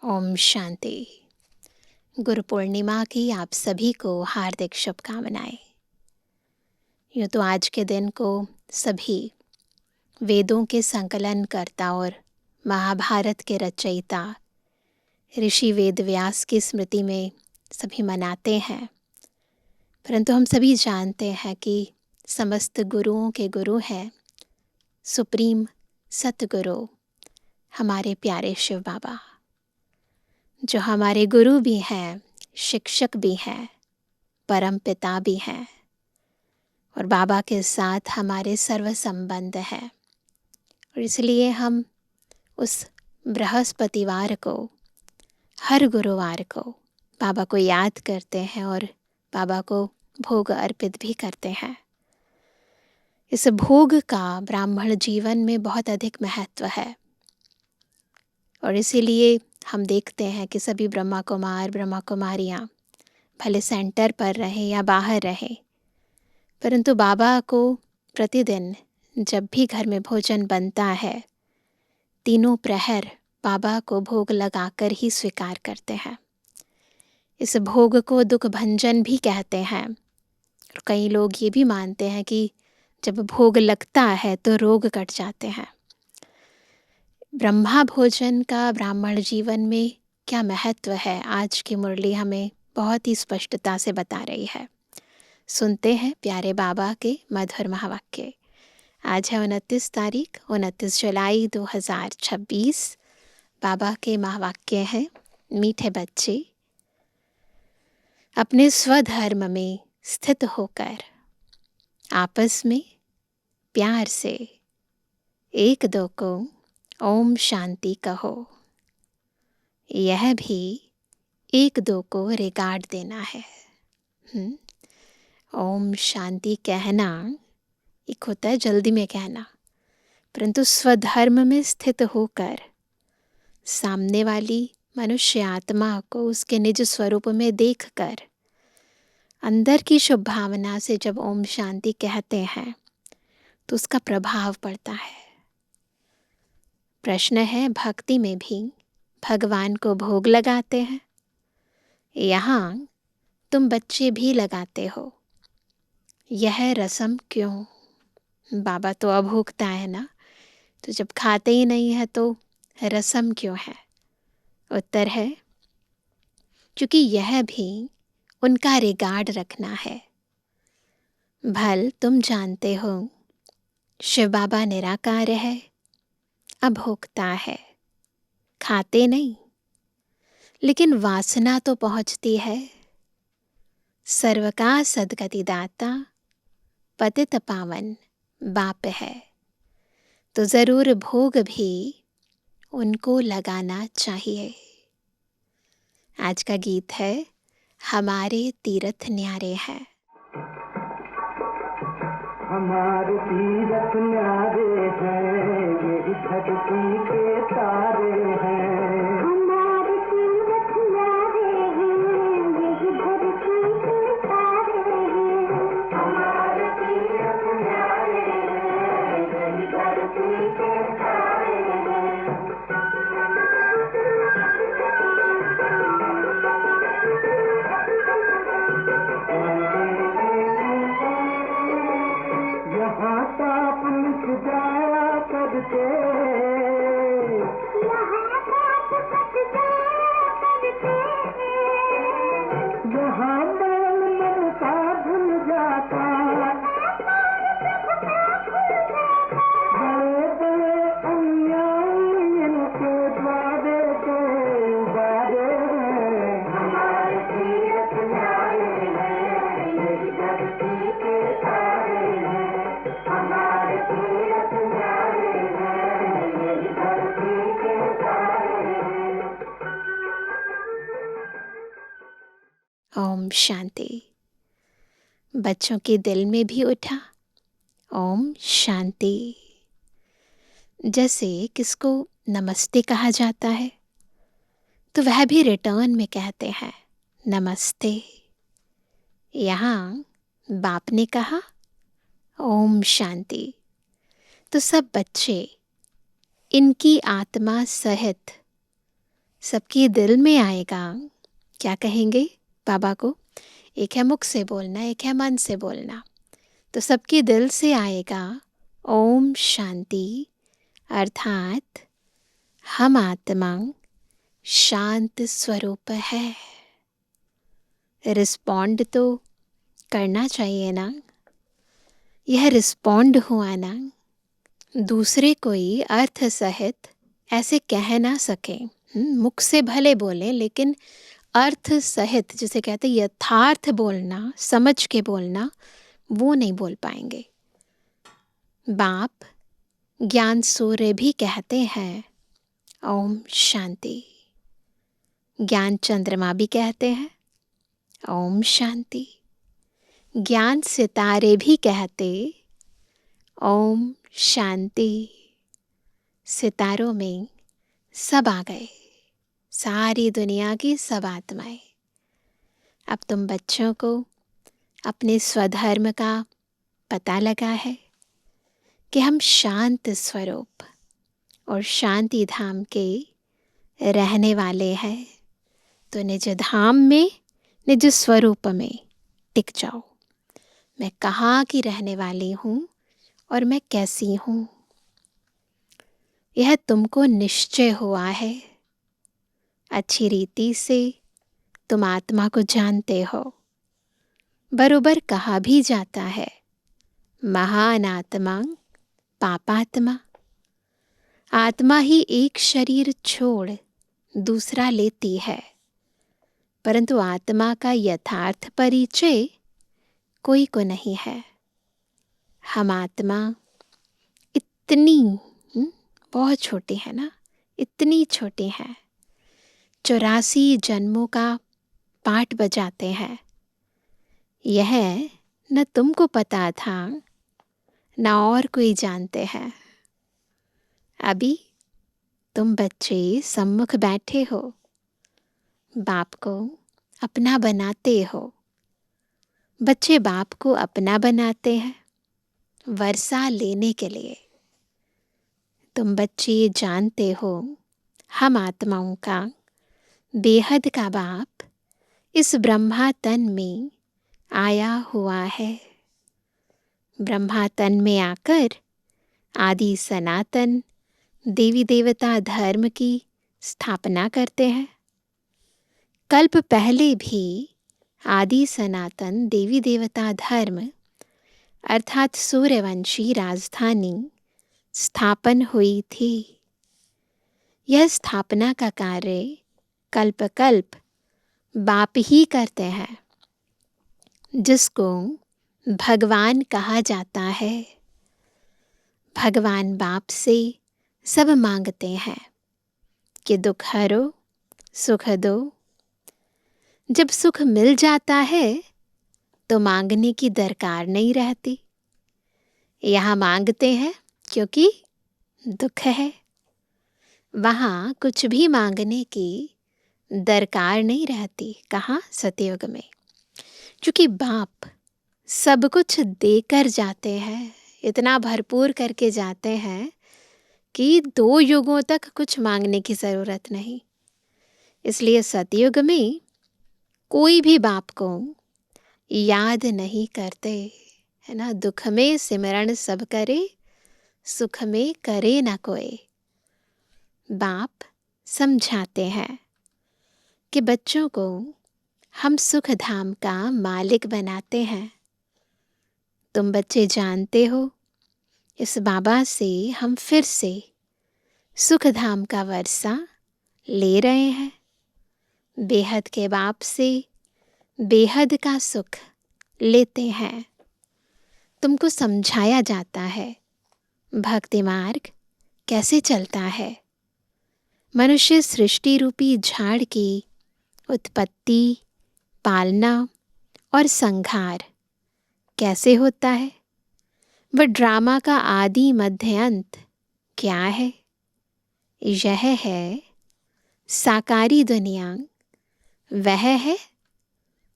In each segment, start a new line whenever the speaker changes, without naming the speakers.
ओम शांति। गुरु पूर्णिमा की आप सभी को हार्दिक शुभकामनाएं। यूँ तो आज के दिन को सभी वेदों के संकलनकर्ता और महाभारत के रचयिता ऋषि वेदव्यास की स्मृति में सभी मनाते हैं, परंतु हम सभी जानते हैं कि समस्त गुरुओं के गुरु हैं सुप्रीम सतगुरु हमारे प्यारे शिव बाबा, जो हमारे गुरु भी हैं, शिक्षक भी हैं, परम पिता भी हैं और बाबा के साथ हमारे सर्व संबंध हैं। और इसलिए हम उस बृहस्पतिवार को, हर गुरुवार को बाबा को याद करते हैं और बाबा को भोग अर्पित भी करते हैं। इस भोग का ब्राह्मण जीवन में बहुत अधिक महत्व है और इसीलिए हम देखते हैं कि सभी ब्रह्मा कुमार ब्रह्मा कुमारियाँ भले सेंटर पर रहें या बाहर रहें, परंतु बाबा को प्रतिदिन जब भी घर में भोजन बनता है, तीनों प्रहर बाबा को भोग लगाकर ही स्वीकार करते हैं। इस भोग को दुख भंजन भी कहते हैं और कई लोग ये भी मानते हैं कि जब भोग लगता है तो रोग कट जाते हैं। ब्रह्मा भोजन का ब्राह्मण जीवन में क्या महत्व है, आज की मुरली हमें बहुत ही स्पष्टता से बता रही है। सुनते हैं प्यारे बाबा के मधुर महावाक्य। आज है 29 तारीख, 29 जुलाई 2026। बाबा के महावाक्य हैं, मीठे बच्चे अपने स्वधर्म में स्थित होकर आपस में प्यार से एक दो को ओम शांति कहो। यह भी एक दो को रिगार्ड देना है। ओम शांति कहना एक होता है जल्दी में कहना, परंतु स्वधर्म में स्थित होकर सामने वाली मनुष्य आत्मा को उसके निज स्वरूप में देखकर अंदर की शुभ भावना से जब ओम शांति कहते हैं तो उसका प्रभाव पड़ता है। प्रश्न है, भक्ति में भी भगवान को भोग लगाते हैं, यहाँ तुम बच्चे भी लगाते हो, यह रस्म क्यों? बाबा तो अभोक्ता है ना, तो जब खाते ही नहीं है तो रस्म क्यों है? उत्तर है, क्योंकि यह भी उनका रिगार्ड रखना है। भल तुम जानते हो शिव बाबा निराकार है, अभोक्ता है, खाते नहीं, लेकिन वासना तो पहुंचती है। सर्व का सदगति दाता पतित पावन बाप है, तो जरूर भोग भी उनको लगाना चाहिए। आज का गीत है, हमारे तीर्थ न्यारे हैं।
हमारे तीर्थ न्यारे हैं, ये धरती के तारे हैं। हमारे तीर्थ न्यारे हैं, ये धरती के तारे हैं। हमारे तीर्थ न्यारे हैं, ये धरती के तारे हैं। यहाँ ताप मिट जाया करके, यहाँ ताप मिट जाया करके, यहाँ मैल ममता भूल जाता, बड़े बड़े अन्यायी इनके द्वारे के उबारे हैं। हमारे तीर्थ न्यारे हैं, यही धरती के तारे हैं। हमारे तीर्थ न्यारे हैं, यही धरती के तारे हैं।
ओम शांति। बच्चों के दिल में भी उठा ओम शांति। जैसे किसको नमस्ते कहा जाता है तो वह भी रिटर्न में कहते हैं नमस्ते। यहाँ बाप ने कहा ओम शांति, तो सब बच्चे इनकी आत्मा सहित सबकी दिल में आएगा। क्या कहेंगे बाबा को? एक है मुख से बोलना, एक है मन से बोलना। तो सबकी दिल से आएगा ओम शांति, अर्थात हम आत्मा शांत स्वरूप है। रिस्पॉन्ड तो करना चाहिए ना। यह रिस्पॉन्ड हुआ ना, दूसरे कोई अर्थ सहित ऐसे कह ना सके। मुख से भले बोले लेकिन अर्थ सहित, जिसे कहते यथार्थ बोलना, समझ के बोलना, वो नहीं बोल पाएंगे। बाप ज्ञान सूर्य भी कहते हैं ओम शांति। ज्ञान चंद्रमा भी कहते हैं ओम शांति। ज्ञान सितारे भी कहते ओम शांति। सितारों में सब आ गए, सारी दुनिया की सब आत्माएं। अब तुम बच्चों को अपने स्वधर्म का पता लगा है कि हम शांत स्वरूप और शांति धाम के रहने वाले हैं। तो निज धाम में, निज स्वरूप में टिक जाओ। मैं कहाँ की रहने वाली हूँ और मैं कैसी हूँ, यह तुमको निश्चय हुआ है। अच्छी रीति से तुम आत्मा को जानते हो। बरोबर कहा भी जाता है महान आत्मा पापात्मा। आत्मा ही एक शरीर छोड़ दूसरा लेती है, परंतु आत्मा का यथार्थ परिचय कोई को नहीं है। हम आत्मा इतनी बहुत छोटी है ना, इतनी छोटी है। 84 जन्मों का पाठ बजाते हैं। यह न तुमको पता था न और कोई जानते हैं। अभी तुम बच्चे सम्मुख बैठे हो, बाप को अपना बनाते हो। बच्चे बाप को अपना बनाते हैं वर्षा लेने के लिए। तुम बच्चे जानते हो हम आत्माओं का बेहद का बाप इस ब्रह्मा तन में आया हुआ है। ब्रह्मा तन में आकर आदि सनातन देवी देवता धर्म की स्थापना करते हैं। कल्प पहले भी आदि सनातन देवी देवता धर्म अर्थात सूर्यवंशी राजधानी स्थापन हुई थी। यह स्थापना का कार्य कल्प कल्प बाप ही करते हैं, जिसको भगवान कहा जाता है। भगवान बाप से सब मांगते हैं कि दुख हरो, सुख दो। जब सुख मिल जाता है तो मांगने की दरकार नहीं रहती। यहाँ मांगते हैं क्योंकि दुख है। वहाँ कुछ भी मांगने की दरकार नहीं रहती। कहाँ? सतयुग में। क्योंकि बाप सब कुछ देकर जाते हैं, इतना भरपूर करके जाते हैं कि 2 युगों तक कुछ मांगने की ज़रूरत नहीं। इसलिए सतयुग में कोई भी बाप को याद नहीं करते, है ना। दुख में सिमरण सब करे, सुख में करे ना कोई। बाप समझाते हैं कि बच्चों को हम सुख धाम का मालिक बनाते हैं। तुम बच्चे जानते हो इस बाबा से हम फिर से सुख धाम का वर्षा ले रहे हैं। बेहद के बाप से बेहद का सुख लेते हैं। तुमको समझाया जाता है भक्ति मार्ग कैसे चलता है। मनुष्य सृष्टि रूपी झाड़ की उत्पत्ति, पालना और संहार कैसे होता है, वह ड्रामा का आदि मध्य अंत क्या है। यह है साकारी दुनिया, वह है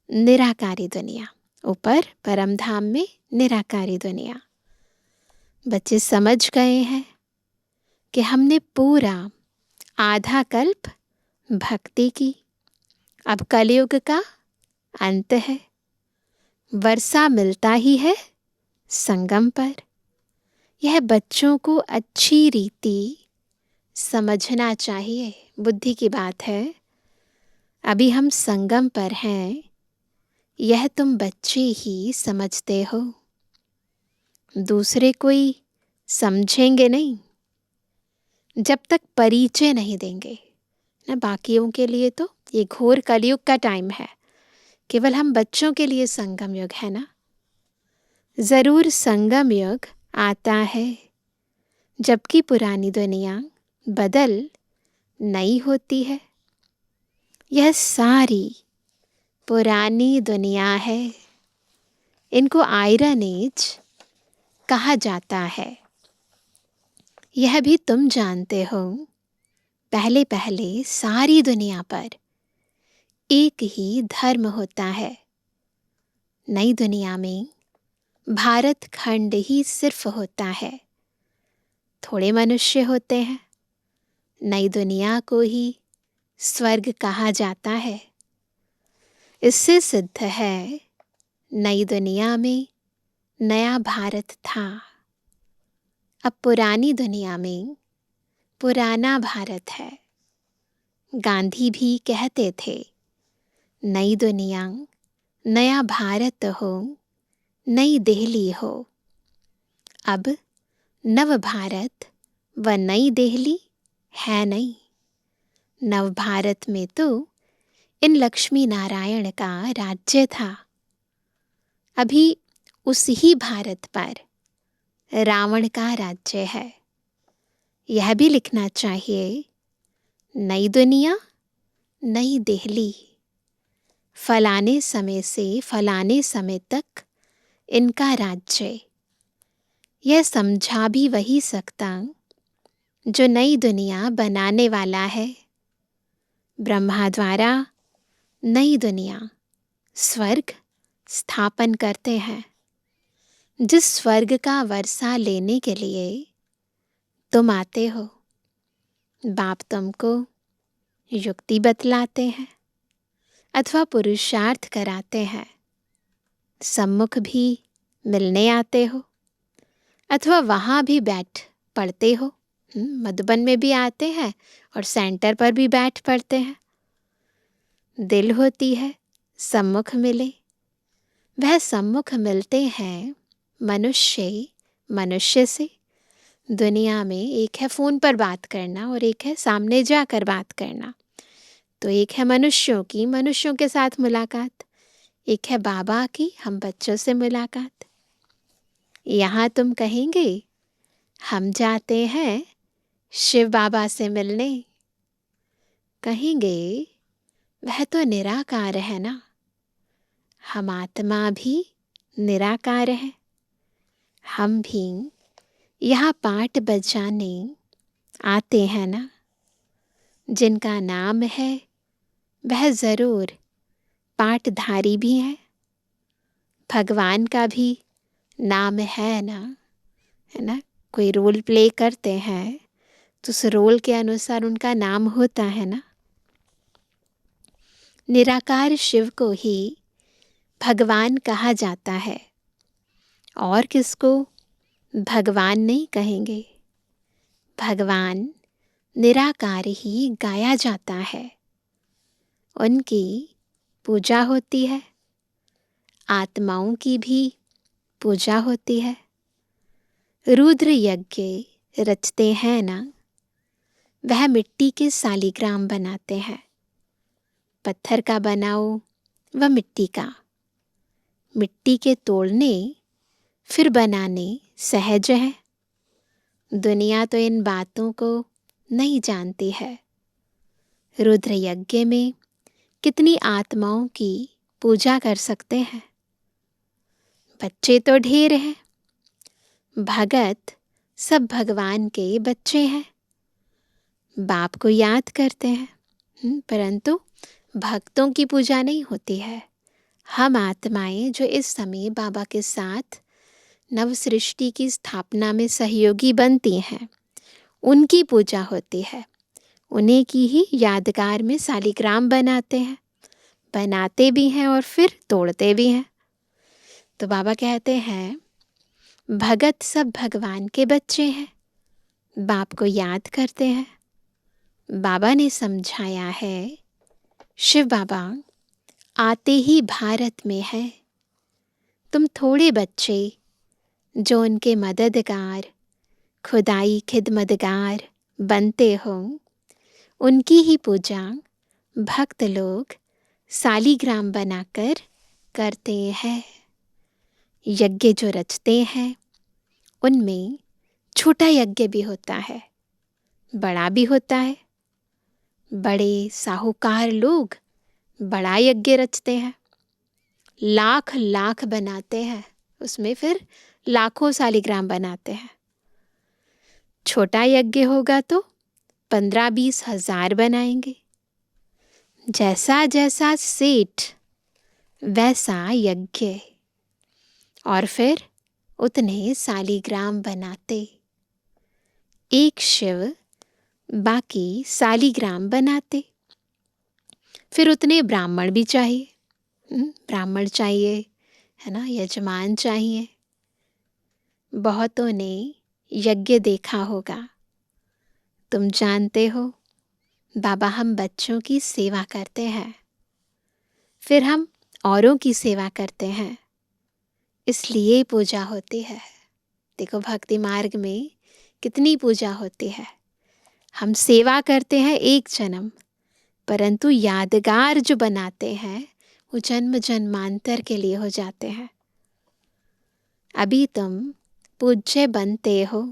निराकारी दुनिया। ऊपर परम धाम में निराकारी दुनिया। बच्चे समझ गए हैं कि हमने पूरा आधा कल्प भक्ति की। अब कलयुग का अंत है, वर्षा मिलता ही है संगम पर। यह बच्चों को अच्छी रीति समझना चाहिए। बुद्धि की बात है। अभी हम संगम पर हैं, यह तुम बच्चे ही समझते हो, दूसरे कोई समझेंगे नहीं जब तक परिचय नहीं देंगे ना। बाकियों के लिए तो ये घोर कलयुग का टाइम है, केवल हम बच्चों के लिए संगम युग है ना। जरूर संगम युग आता है, जबकि पुरानी दुनिया बदल नई होती है। यह सारी पुरानी दुनिया है, इनको आयरन एज कहा जाता है। यह भी तुम जानते हो, पहले पहले सारी दुनिया पर एक ही धर्म होता है। नई दुनिया में भारत खंड ही सिर्फ होता है, थोड़े मनुष्य होते हैं। नई दुनिया को ही स्वर्ग कहा जाता है। इससे सिद्ध है, नई दुनिया में नया भारत था। अब पुरानी दुनिया में पुराना भारत है। गांधी भी कहते थे, नई दुनिया नया भारत हो, नई दिल्ली हो। अब नव भारत व नई दिल्ली है नहीं। नव भारत में तो इन लक्ष्मी नारायण का राज्य था। अभी उस ही भारत पर रावण का राज्य है। यह भी लिखना चाहिए, नई दुनिया नई दिल्ली, फलाने समय से फलाने समय तक इनका राज्य। यह समझा भी वही सकता जो नई दुनिया बनाने वाला है। ब्रह्मा द्वारा नई दुनिया स्वर्ग स्थापन करते हैं। जिस स्वर्ग का वर्षा लेने के लिए तुम आते हो, बाप तुमको युक्ति बतलाते हैं अथवा पुरुषार्थ कराते हैं। सम्मुख भी मिलने आते हो अथवा वहाँ भी बैठ पढ़ते हो। मधुबन में भी आते हैं और सेंटर पर भी बैठ पढ़ते हैं। दिल होती है सम्मुख मिले। वह सम्मुख मिलते हैं मनुष्य मनुष्य से। दुनिया में एक है फ़ोन पर बात करना और एक है सामने जाकर बात करना। तो एक है मनुष्यों की, मनुष्यों के साथ मुलाकात, एक है बाबा की, हम बच्चों से मुलाकात। यहाँ तुम कहेंगे हम जाते हैं शिव बाबा से मिलने। कहेंगे वह तो निराकार है ना। हम आत्मा भी निराकार है। हम भी यहाँ पाठ बजाने आते हैं ना। जिनका नाम है वह ज़रूर पाठधारी भी है। भगवान का भी नाम है ना, है ना। कोई रोल प्ले करते हैं तो उस रोल के अनुसार उनका नाम होता है ना। निराकार शिव को ही भगवान कहा जाता है, और किसको भगवान नहीं कहेंगे। भगवान निराकार ही गाया जाता है, उनकी पूजा होती है। आत्माओं की भी पूजा होती है। रुद्र यज्ञ रचते हैं ना, वह मिट्टी के सालिग्राम बनाते हैं। पत्थर का बनाओ व मिट्टी का, मिट्टी के तोड़ने फिर बनाने सहज है। दुनिया तो इन बातों को नहीं जानती है। रुद्र यज्ञ में कितनी आत्माओं की पूजा कर सकते हैं। बच्चे तो ढेर हैं, भगत सब भगवान के बच्चे हैं, बाप को याद करते हैं, परंतु भक्तों की पूजा नहीं होती है। हम आत्माएं जो इस समय बाबा के साथ नव सृष्टि की स्थापना में सहयोगी बनती हैं, उनकी पूजा होती है। उन्हीं की ही यादगार में सालिग्राम बनाते हैं, बनाते भी हैं और फिर तोड़ते भी हैं। तो बाबा कहते हैं भगत सब भगवान के बच्चे हैं, बाप को याद करते हैं। बाबा ने समझाया है, शिव बाबा आते ही भारत में है। तुम थोड़े बच्चे जो उनके मददगार, खुदाई खिदमतगार बनते हो, उनकी ही पूजा भक्त लोग सालिग्राम बनाकर करते हैं। यज्ञ जो रचते हैं उनमें छोटा यज्ञ भी होता है, बड़ा भी होता है। बड़े साहूकार लोग बड़ा यज्ञ रचते हैं, लाख लाख बनाते हैं, उसमें फिर लाखों सालिग्राम बनाते हैं। छोटा यज्ञ होगा तो 15-20 हजार बनाएंगे। जैसा जैसा सेठ वैसा यज्ञ, और फिर उतने सालिग्राम बनाते। एक शिव बाकी सालिग्राम बनाते। फिर उतने ब्राह्मण भी चाहिए, ब्राह्मण चाहिए, है ना, यजमान चाहिए। बहुतों ने यज्ञ देखा होगा, तुम जानते हो बाबा हम बच्चों की सेवा करते हैं, फिर हम औरों की सेवा करते हैं, इसलिए पूजा होती है। देखो भक्ति मार्ग में कितनी पूजा होती है। हम सेवा करते हैं एक जन्म, परंतु यादगार जो बनाते हैं वो जन्म जन्मांतर के लिए हो जाते हैं। अभी तुम पूज्य बनते हो,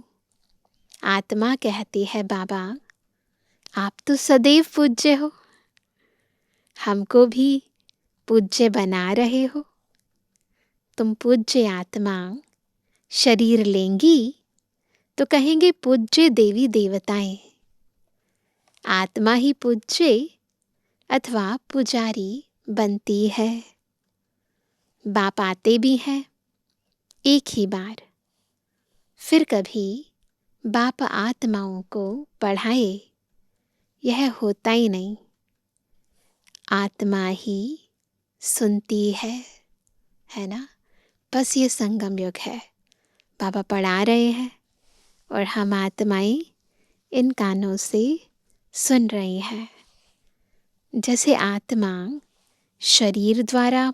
आत्मा कहती है बाबा आप तो सदैव पूज्य हो, हमको भी पूज्य बना रहे हो। तुम पूज्य आत्मा शरीर लेंगी तो कहेंगे पूज्य देवी देवताएं। आत्मा ही पूज्य अथवा पुजारी बनती है। बाप आते भी हैं एक ही बार, फिर कभी बाप आत्माओं को पढ़ाए, यह होता ही नहीं। आत्मा ही सुनती है ना। बस ये संगम युग है, बाबा पढ़ा रहे हैं और हम आत्माएं इन कानों से सुन रही हैं। जैसे आत्मा शरीर द्वारा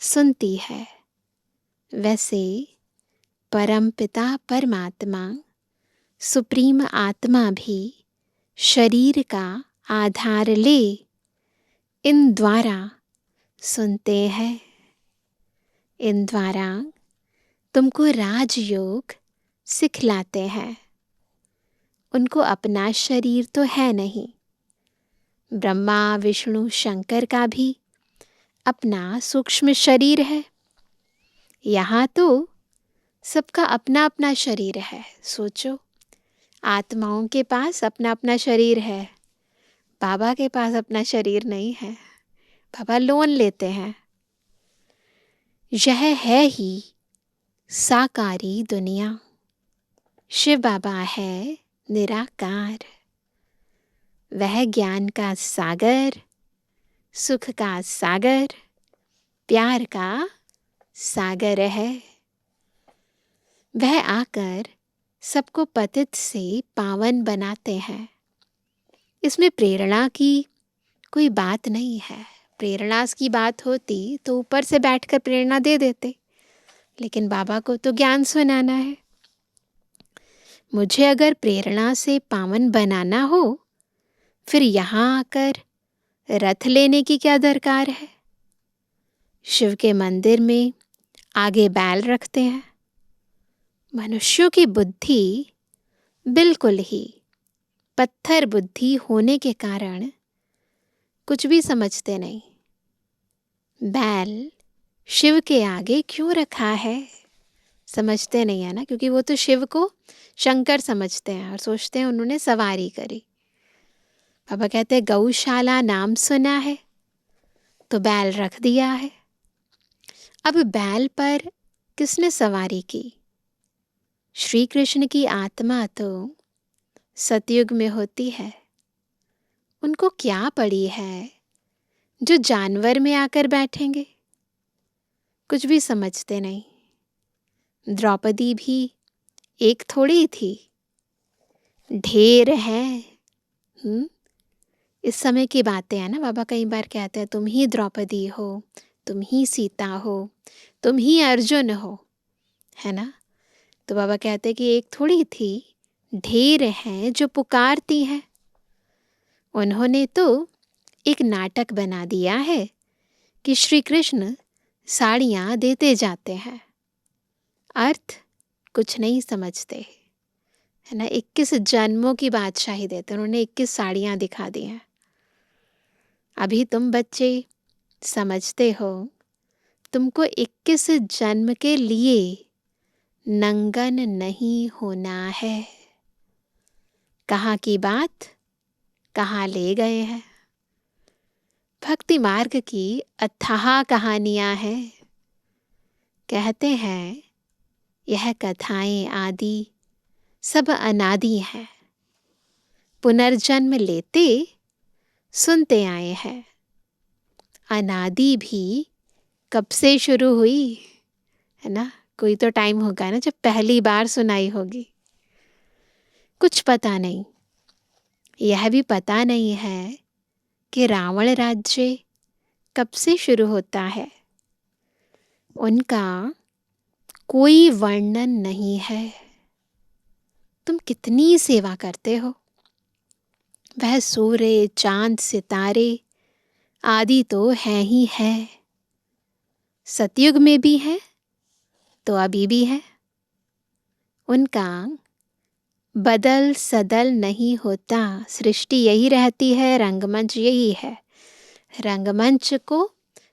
सुनती है, वैसे परम पिता परमात्मा सुप्रीम आत्मा भी शरीर का आधार ले इन द्वारा सुनते हैं। इन द्वारा तुमको राजयोग सिखलाते हैं। उनको अपना शरीर तो है नहीं, ब्रह्मा विष्णु शंकर का भी अपना सूक्ष्म शरीर है। यहाँ तो सबका अपना अपना शरीर है। सोचो, आत्माओं के पास अपना अपना शरीर है, बाबा के पास अपना शरीर नहीं है। बाबा लोन लेते हैं। यह है ही साकारी दुनिया। शिव बाबा है निराकार, वह ज्ञान का सागर, सुख का सागर, प्यार का सागर है। वह आकर सबको पतित से पावन बनाते हैं। इसमें प्रेरणा की कोई बात नहीं है। प्रेरणा की बात होती तो ऊपर से बैठकर प्रेरणा दे देते, लेकिन बाबा को तो ज्ञान सुनाना है। मुझे अगर प्रेरणा से पावन बनाना हो, फिर यहाँ आकर रथ लेने की क्या दरकार है। शिव के मंदिर में आगे बैल रखते हैं। मनुष्यों की बुद्धि बिल्कुल ही पत्थर बुद्धि होने के कारण कुछ भी समझते नहीं। बैल शिव के आगे क्यों रखा है, समझते नहीं है ना, क्योंकि वो तो शिव को शंकर समझते हैं और सोचते हैं उन्होंने सवारी करी। बाबा कहते हैं गौशाला नाम सुना है तो बैल रख दिया है। अब बैल पर किसने सवारी की? श्री कृष्ण की आत्मा तो सतयुग में होती है, उनको क्या पड़ी है जो जानवर में आकर बैठेंगे? कुछ भी समझते नहीं। द्रौपदी भी एक थोड़ी थी, ढेर है। इस समय की बातें हैं ना। बाबा कई बार कहते हैं तुम ही द्रौपदी हो, तुम ही सीता हो, तुम ही अर्जुन हो, है ना। तो बाबा कहते हैं कि एक थोड़ी थी, ढेर हैं जो पुकारती हैं। उन्होंने तो एक नाटक बना दिया है कि श्री कृष्ण साड़ियाँ देते जाते हैं, अर्थ कुछ नहीं समझते, है ना। 21 जन्मों की बादशाही देते, उन्होंने 21 साड़ियाँ दिखा दी हैं। अभी तुम बच्चे समझते हो, तुमको 21 जन्म के लिए नंगन नहीं होना है। कहाँ की बात कहाँ ले गए हैं। भक्ति मार्ग की अथाह कहानियाँ हैं। कहते हैं यह कथाएं आदि सब अनादि हैं, पुनर्जन्म लेते सुनते आए हैं। अनादि भी कब से शुरू हुई, है ना। कोई तो टाइम होगा ना जब पहली बार सुनाई होगी। कुछ पता नहीं। यह भी पता नहीं है कि रावण राज्य कब से शुरू होता है। उनका कोई वर्णन नहीं है। तुम कितनी सेवा करते हो। वह सूर्य चांद सितारे आदि तो है ही है। सतयुग में भी है तो अभी भी है। उनका बदल सदल नहीं होता। सृष्टि यही रहती है, रंगमंच यही है। रंगमंच को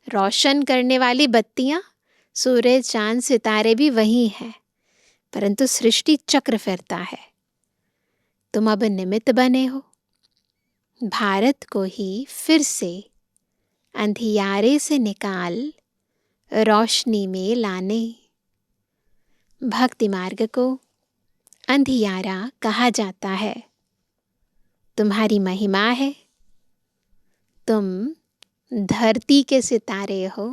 रोशन करने वाली बत्तियां, सूर्य चांद सितारे भी वही हैं, परंतु सृष्टि चक्र फिरता है। तुम अब निमित्त बने हो भारत को ही फिर से अंधियारे से निकाल रोशनी में लाने। भक्ति मार्ग को अंधियारा कहा जाता है। तुम्हारी महिमा है। तुम धरती के सितारे हो।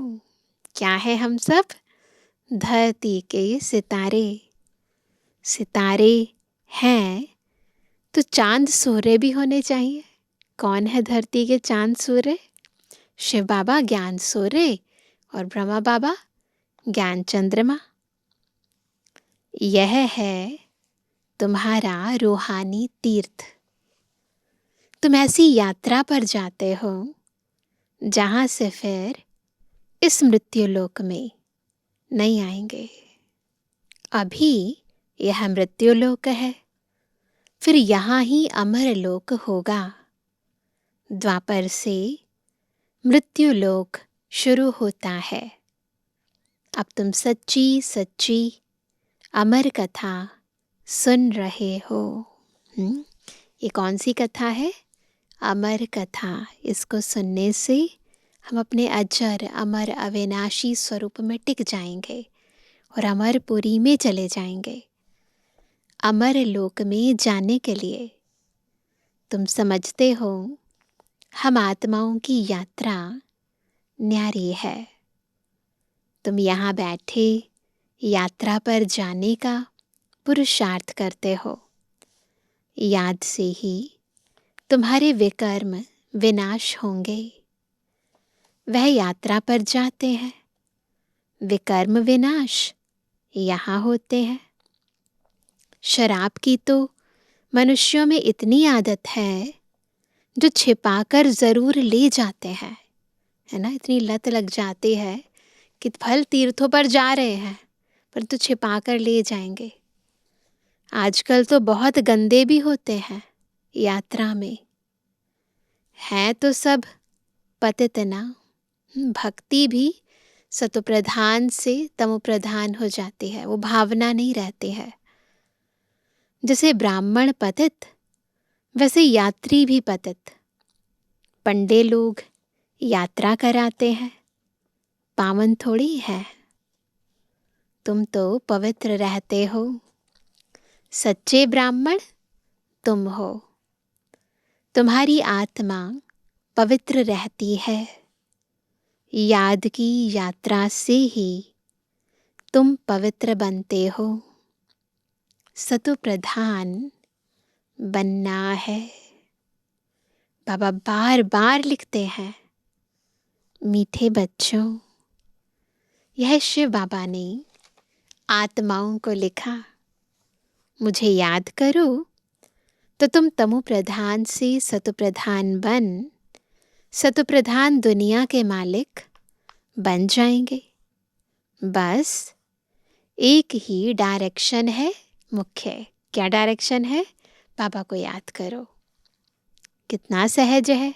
क्या है हम सब? धरती के सितारे। सितारे हैं तो चांद सूर्य भी होने चाहिए। कौन है धरती के चांद सूर्य? शिव बाबा ज्ञान सूर्य और ब्रह्मा बाबा ज्ञान चंद्रमा। यह है तुम्हारा रूहानी तीर्थ। तुम ऐसी यात्रा पर जाते हो जहां से फिर इस मृत्यु लोक में नहीं आएंगे। अभी यह मृत्यु लोक है, फिर यहाँ ही अमर लोक होगा। द्वापर से मृत्यु लोक शुरू होता है। अब तुम सच्ची सच्ची अमर कथा सुन रहे हो। ये कौन सी कथा है? अमर कथा। इसको सुनने से हम अपने अजर अमर अविनाशी स्वरूप में टिक जाएंगे और अमरपुरी में चले जाएंगे। अमर लोक में जाने के लिए तुम समझते हो हम आत्माओं की यात्रा न्यारी है। तुम यहाँ बैठे यात्रा पर जाने का पुरुषार्थ करते हो। याद से ही तुम्हारे विकर्म विनाश होंगे। वह यात्रा पर जाते हैं, विकर्म विनाश यहाँ होते हैं। शराब की तो मनुष्यों में इतनी आदत है जो छिपाकर जरूर ले जाते हैं, है ना। इतनी लत लग जाती है कि फल तीर्थों पर जा रहे हैं परंतु छिपाकर ले जाएंगे। आजकल तो बहुत गंदे भी होते हैं यात्रा में। हैं तो सब पतित ना। भक्ति भी सतोप्रधान से तमोप्रधान हो जाती है, वो भावना नहीं रहती है। जैसे ब्राह्मण पतित वैसे यात्री भी पतित। पंडे लोग यात्रा कराते हैं, पावन थोड़ी है। तुम तो पवित्र रहते हो। सच्चे ब्राह्मण तुम हो। तुम्हारी आत्मा पवित्र रहती है। याद की यात्रा से ही तुम पवित्र बनते हो। सतो प्रधान बनना है। बाबा बार बार लिखते हैं, मीठे बच्चों, यह शिव बाबा ने आत्माओं को लिखा। मुझे याद करो तो तुम तमो प्रधान से सतो प्रधान बन सतो प्रधान दुनिया के मालिक बन जाएंगे। बस एक ही डायरेक्शन है मुख्य। क्या डायरेक्शन है? बाबा को याद करो। कितना सहज है।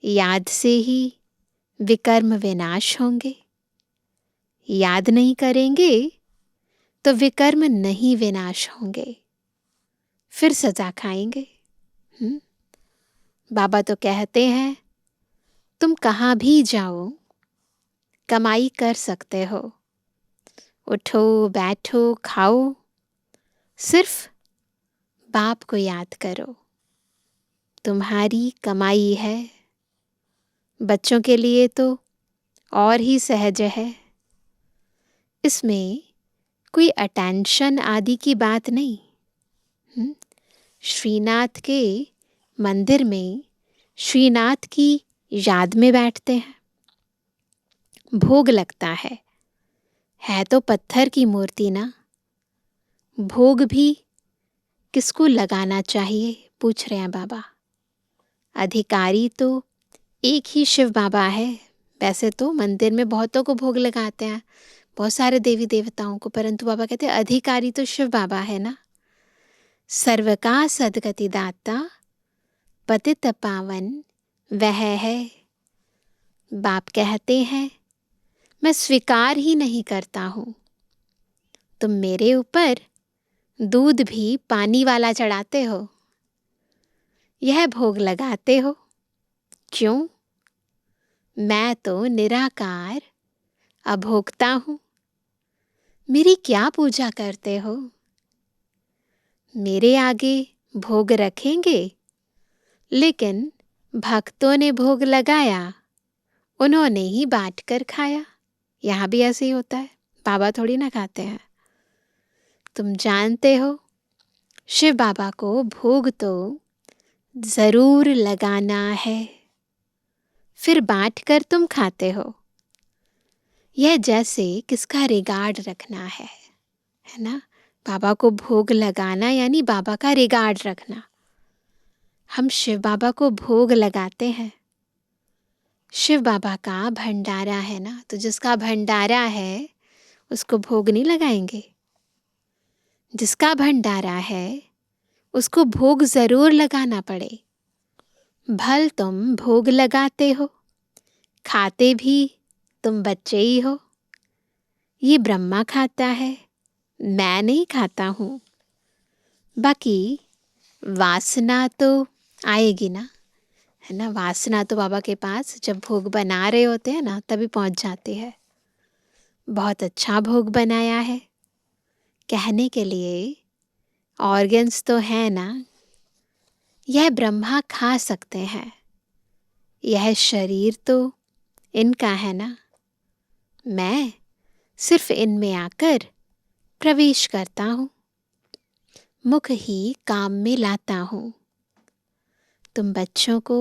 याद से ही विकर्म विनाश होंगे। याद नहीं करेंगे तो विकर्म नहीं विनाश होंगे, फिर सजा खाएंगे। बाबा तो कहते हैं तुम कहाँ भी जाओ कमाई कर सकते हो। उठो बैठो खाओ, सिर्फ बाप को याद करो। तुम्हारी कमाई है। बच्चों के लिए तो और ही सहज है। इसमें कोई अटेंशन आदि की बात नहीं। श्रीनाथ के मंदिर में श्रीनाथ की याद में बैठते हैं। भोग लगता है तो पत्थर की मूर्ति ना। भोग भी किसको लगाना चाहिए, पूछ रहे हैं बाबा। अधिकारी तो एक ही शिव बाबा है। वैसे तो मंदिर में बहुतों को भोग लगाते हैं, बहुत सारे देवी देवताओं को, परंतु बाबा कहते हैं अधिकारी तो शिव बाबा है ना। सर्व का सदगति दाता पतित पावन वह है। बाप कहते हैं मैं स्वीकार ही नहीं करता हूं। तुम मेरे ऊपर दूध भी पानी वाला चढ़ाते हो, यह भोग लगाते हो। क्यों? मैं तो निराकार अभोक्ता हूं। मेरी क्या पूजा करते हो? मेरे आगे भोग रखेंगे, लेकिन भक्तों ने भोग लगाया, उन्होंने ही बांट कर खाया। यहां भी ऐसे ही होता है। बाबा थोड़ी ना खाते हैं। तुम जानते हो शिव बाबा को भोग तो जरूर लगाना है, फिर बांट कर तुम खाते हो। यह जैसे किसका रिगार्ड रखना है ना। बाबा को भोग लगाना यानी बाबा का रिगार्ड रखना। हम शिव बाबा को भोग लगाते हैं। शिव बाबा का भंडारा है ना, तो जिसका भंडारा है उसको भोग नहीं लगाएंगे। जिसका भंडारा है उसको भोग जरूर लगाना पड़े। भल तुम भोग लगाते हो, खाते भी तुम बच्चे ही हो। ये ब्रह्मा खाता है, मैं नहीं खाता हूं। बाकी वासना तो आएगी ना, है ना। वासना तो बाबा के पास जब भोग बना रहे होते हैं ना तभी पहुंच जाती है। बहुत अच्छा भोग बनाया है कहने के लिए ऑर्गन्स तो है ना। यह ब्रह्मा खा सकते हैं। यह शरीर तो इनका है ना। मैं सिर्फ इनमें आकर प्रवेश करता हूं, मुख ही काम में लाता हूं। तुम बच्चों को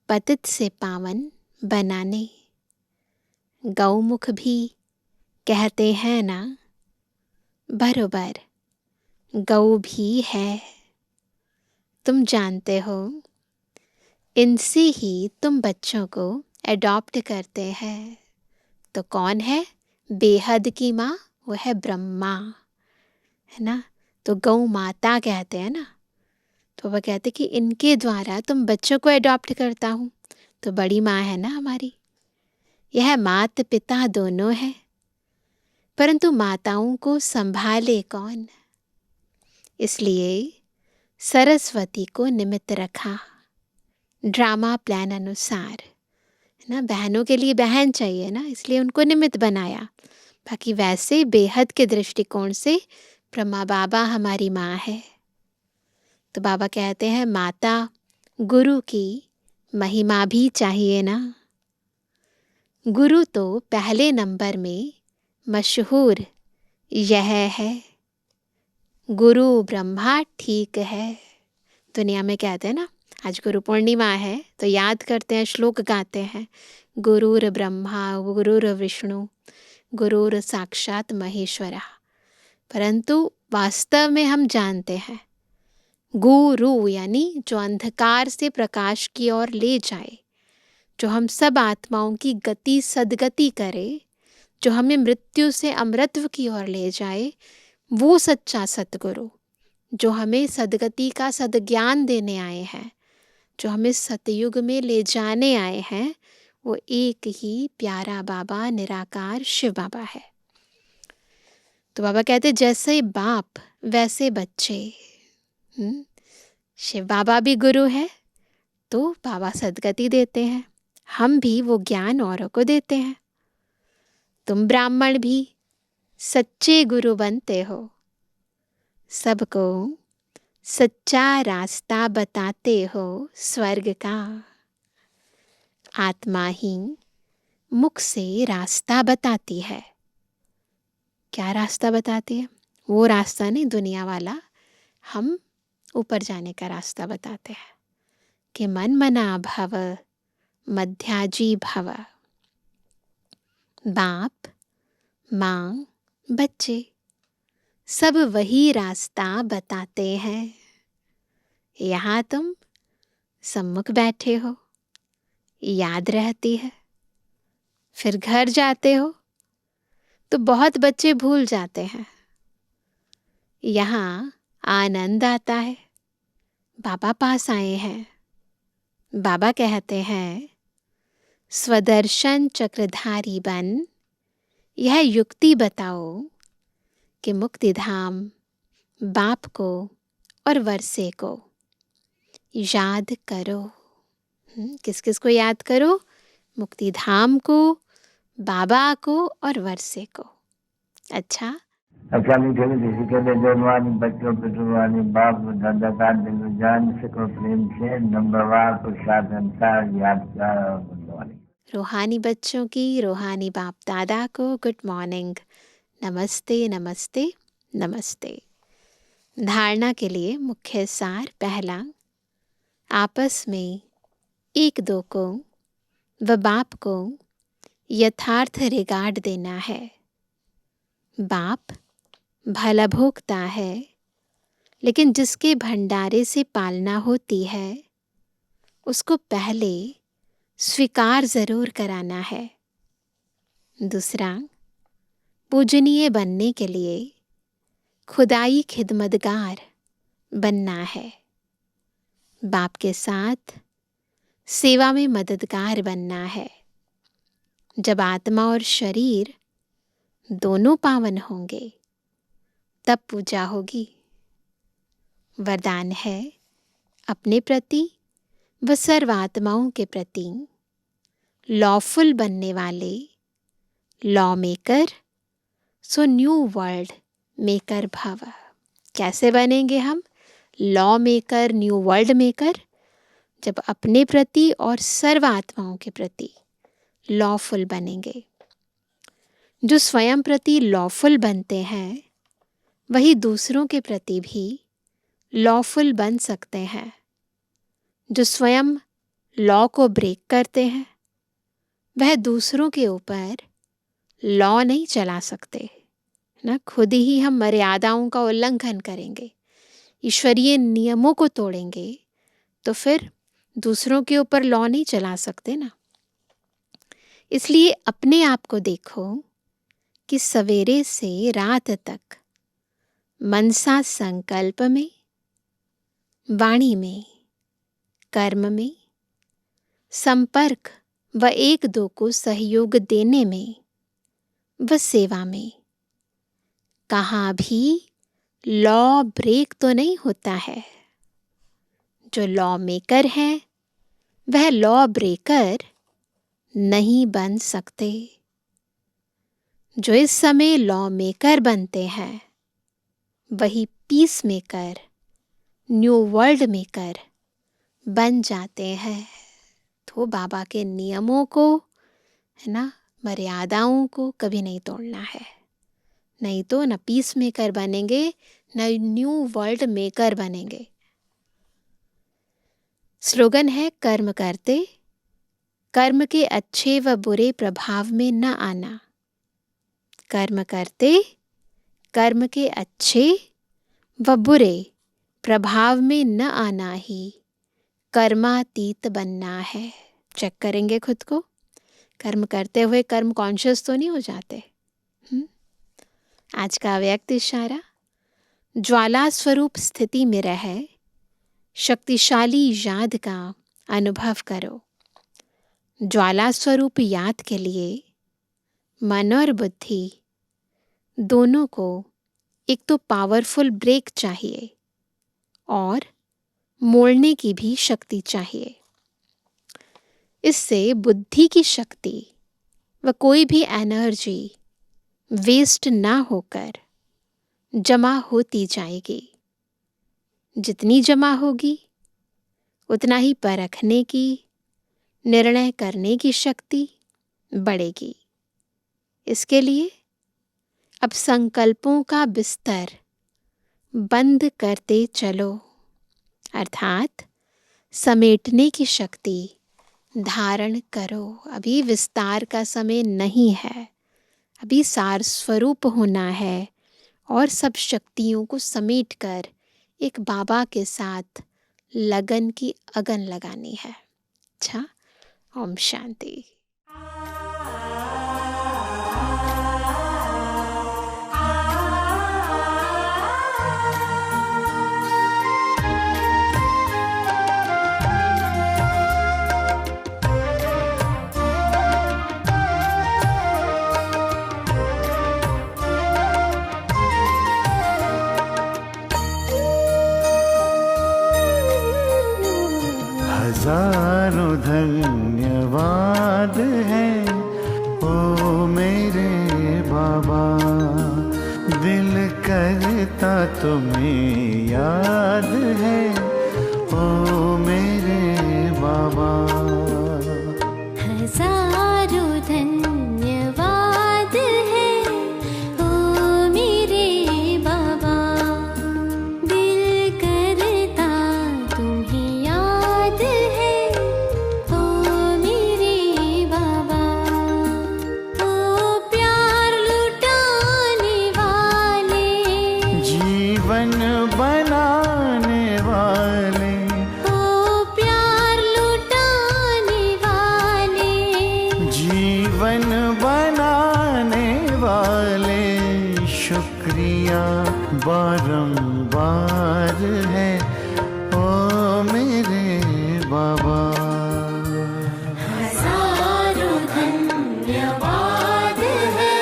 पतित से पावन बनाने। गौमुख भी कहते हैं ना, बरोबर गौ भी है। तुम जानते हो इनसे ही तुम बच्चों को अडॉप्ट करते हैं। तो कौन है बेहद की माँ? वो है ब्रह्मा, है ना। तो गौ माता कहते हैं ना। तो वह कहते कि इनके द्वारा तुम बच्चों को अडॉप्ट करता हूं। तो बड़ी माँ है ना हमारी। यह माता पिता दोनों है, परंतु माताओं को संभाले कौन? इसलिए सरस्वती को निमित्त रखा ड्रामा प्लान अनुसार, है ना। बहनों के लिए बहन चाहिए ना, इसलिए उनको निमित्त बनाया। बाकी वैसे बेहद के दृष्टिकोण से ब्रह्मा बाबा हमारी माँ है। तो बाबा कहते हैं माता गुरु की महिमा भी चाहिए ना। गुरु तो पहले नंबर में मशहूर यह है, गुरु ब्रह्मा ठीक है। दुनिया में कहते हैं ना, आज गुरु पूर्णिमा है तो याद करते हैं, श्लोक गाते हैं, गुरुर ब्रह्मा गुरुर विष्णु गुरुर साक्षात महेश्वरा। परंतु वास्तव में हम जानते हैं गुरु यानी जो अंधकार से प्रकाश की ओर ले जाए, जो हम सब आत्माओं की गति सदगति करे, जो हमें मृत्यु से अमृतत्व की ओर ले जाए, वो सच्चा सतगुरु जो हमें सदगति का सदज्ञान देने आए हैं, जो हमें सतयुग में ले जाने आए हैं, वो एक ही प्यारा बाबा निराकार शिव बाबा है। तो बाबा कहते जैसे बाप वैसे बच्चे। शिव बाबा भी गुरु है तो बाबा सदगति देते हैं, हम भी वो ज्ञान औरों को देते हैं। तुम ब्राह्मण भी सच्चे गुरु बनते हो, सबको सच्चा रास्ता बताते हो स्वर्ग का। आत्मा ही मुख से रास्ता बताती है। क्या रास्ता बताती है? वो रास्ता नहीं दुनिया वाला, हम ऊपर जाने का रास्ता बताते हैं कि मन मना भव मध्याजी भव। बाप माँ बच्चे सब वही रास्ता बताते हैं। यहाँ तुम सम्मुख बैठे हो, याद रहती है, फिर घर जाते हो तो बहुत बच्चे भूल जाते हैं। यहाँ आनंद आता है, बाबा पास आए हैं। बाबा कहते हैं स्वदर्शन चक्रधारी बन, यह युक्ति बताओ कि मुक्ति धाम बाप को और वर्षे को याद करो। किस किस को याद करो? मुक्ति धाम को, बाबा को और वर्षे को। अच्छा
मीठे मीठे के जवानी बच्चों पे जुबानी बाप दादा का दिल जान से को प्रेम से नंबरवार प्रसाद अंसार याद।
रूहानी बच्चों की रूहानी बाप दादा को गुड मॉर्निंग, नमस्ते नमस्ते नमस्ते। धारणा के लिए मुख्य सार पहला, आपस में एक दो को व बाप को यथार्थ रिगार्ड देना है। बाप भला भोगता है, लेकिन जिसके भंडारे से पालना होती है उसको पहले स्वीकार जरूर कराना है। दूसरा, पूजनीय बनने के लिए खुदाई खिदमतगार बनना है। बाप के साथ सेवा में मददगार बनना है। जब आत्मा और शरीर दोनों पावन होंगे तब पूजा होगी। वरदान है अपने प्रति व सर्वात्माओं के प्रति लॉफुल बनने वाले law maker, so new world maker भव। कैसे बनेंगे हम law maker, new world maker? जब अपने प्रति और सर्व आत्माओं के प्रति लॉफुल बनेंगे। जो स्वयं प्रति लॉफुल बनते हैं वही दूसरों के प्रति भी लॉफुल बन सकते हैं। जो स्वयं लॉ को ब्रेक करते हैं वह दूसरों के ऊपर लॉ नहीं चला सकते ना। खुद ही हम मर्यादाओं का उल्लंघन करेंगे, ईश्वरीय नियमों को तोड़ेंगे तो फिर दूसरों के ऊपर लॉ नहीं चला सकते ना। इसलिए अपने आप को देखो कि सवेरे से रात तक मनसा संकल्प में, वाणी में, कर्म में, संपर्क व एक दो को सहयोग देने में व सेवा में कहाँ भी लॉ ब्रेक तो नहीं होता है। जो लॉ मेकर है वह लॉ ब्रेकर नहीं बन सकते। जो इस समय लॉ मेकर बनते हैं वही peace maker, new world maker बन जाते हैं। तो बाबा के नियमों को, है ना, मर्यादाओं को कभी नहीं तोड़ना है, नहीं तो न पीस मेकर बनेंगे न न्यू वर्ल्ड मेकर बनेंगे। स्लोगन है कर्म करते, कर्म के अच्छे व बुरे प्रभाव में न आना। कर्म करते, कर्म के अच्छे व बुरे प्रभाव में न आना ही कर्मातीत बनना है। चेक करेंगे खुद को, कर्म करते हुए कर्म कॉन्शियस तो नहीं हो जाते। आज का अव्यक्त इशारा, ज्वाला स्वरूप स्थिति में रह शक्तिशाली याद का अनुभव करो। ज्वाला स्वरूप याद के लिए मन और बुद्धि दोनों को एक तो पावरफुल ब्रेक चाहिए और मोड़ने की भी शक्ति चाहिए। इससे बुद्धि की शक्ति व कोई भी एनर्जी वेस्ट ना होकर जमा होती जाएगी। जितनी जमा होगी उतना ही परखने की, निर्णय करने की शक्ति बढ़ेगी। इसके लिए अब संकल्पों का बिस्तर बंद करते चलो, अर्थात समेटने की शक्ति धारण करो। अभी विस्तार का समय नहीं है, अभी सार स्वरूप होना है और सब शक्तियों को समेटकर एक बाबा के साथ लगन की अगन लगानी है। अच्छा, ओम शांति।
हजारों धन्यवाद है ओ मेरे बाबा, दिल करता तुम्हें याद है ओ मेरे बाबा।
हजारों धन्यवाद है ओ मेरे बाबा, दिल करता तुम्हें याद है ओ मेरे बाबा। ओ प्यार लुटाने वाले,
जीवन बनाने वाले,
ओ प्यार लुटाने वाले,
जीवन बनाने वाले, शुक्रिया बारंबार है ओ मेरे बाबा।
हजारों धन्यवाद है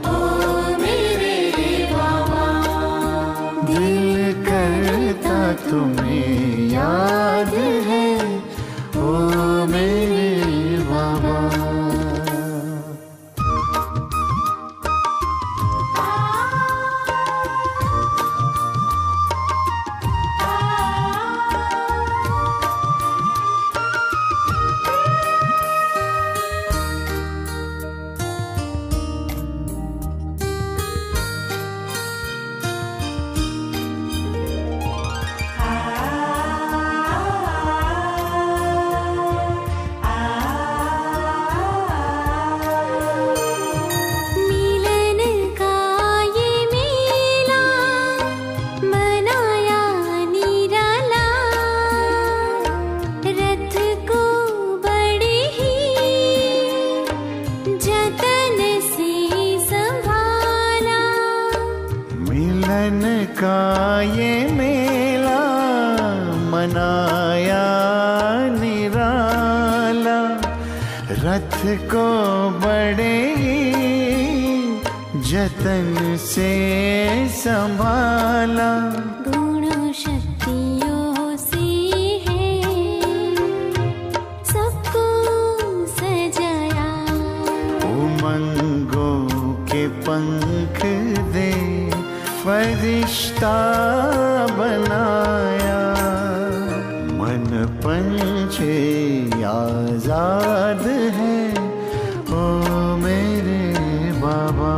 ओ मेरे बाबा,
दिल करता तुम्हें याद है ओ मेरे बाबा।
मिलन का ये मेला मनाया निराला, रथ को बड़े ही जतन से संभाला।
मिलन का ये मेला मनाया निराला, रथ को बड़े जतन से संभाला।
गुणों शक्तियों से है सबको सजाया,
उमंगों के पंख दे फरिश्ता बनाया। मन है ओ मेरे बाबा।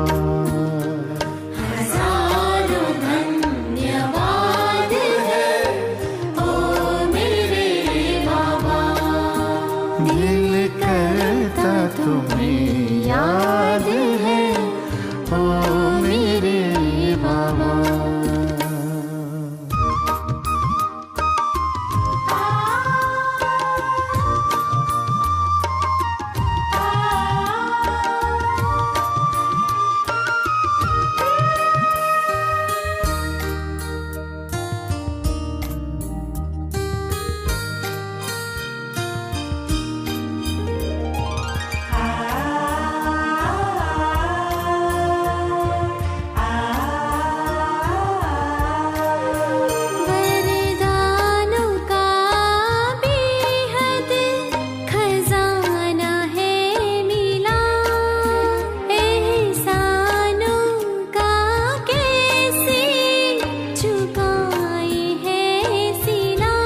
हजारों धन्यवाद है ओ मेरे बाबा।
दिल करता तुम्हें याद है ओ मेरे बाबा।
वरदानों का बेहद खजाना है मिला। एहसानों का कैसे चुकाए है सिला।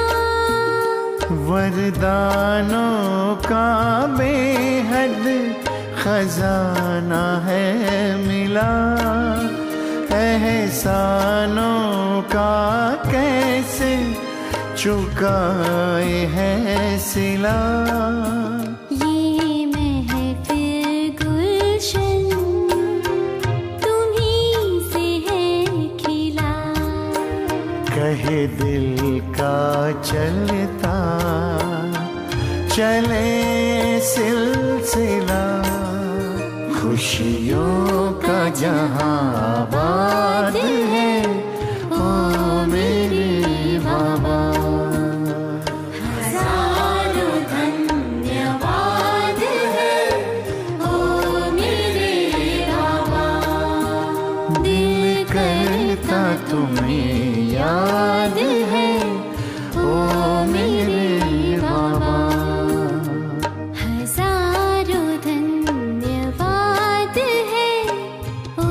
वरदानों का बेहद खजाना है मिला। एहसानों का कैसे चुकाए है सिला।
ये महफिल गुलशन तुम्हीं से है खिला।
कहे दिल का चलता चले सिलसिला। खुशियों का जहां आबाद है ओ मेरे बाबा।
हजारों धन्यवाद है ओ मेरे बाबा।
दिल करता तुम्हें याद है ओ मेरे बाबा।
हजारों धन्यवाद है ओ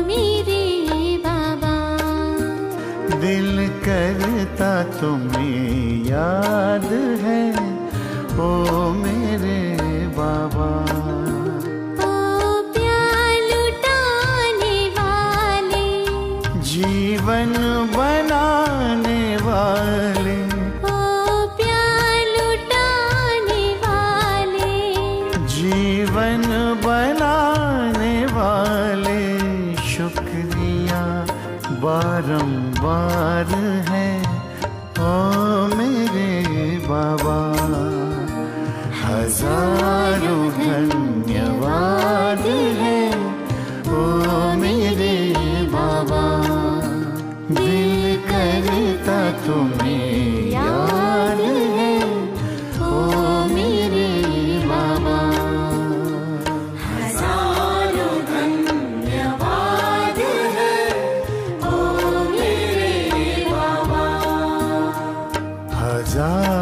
मेरे बाबा।
दिल करता तुम्हें याद है ओ मेरे बाबा।
ओ प्यार लुटाने वाले
जीवन बनाने वाले।
ओ प्यार लुटाने वाले।
जीवन बनाने वाले। शुक्रिया बारंबार है ओ मेरे बाबा। हजारों धन्यवाद है ओ मेरे बाबा। दिल करता तुम्हें याद है ओ मेरे बाबा।
हजारों धन्यवाद है ओ मेरे बाबा।
हजार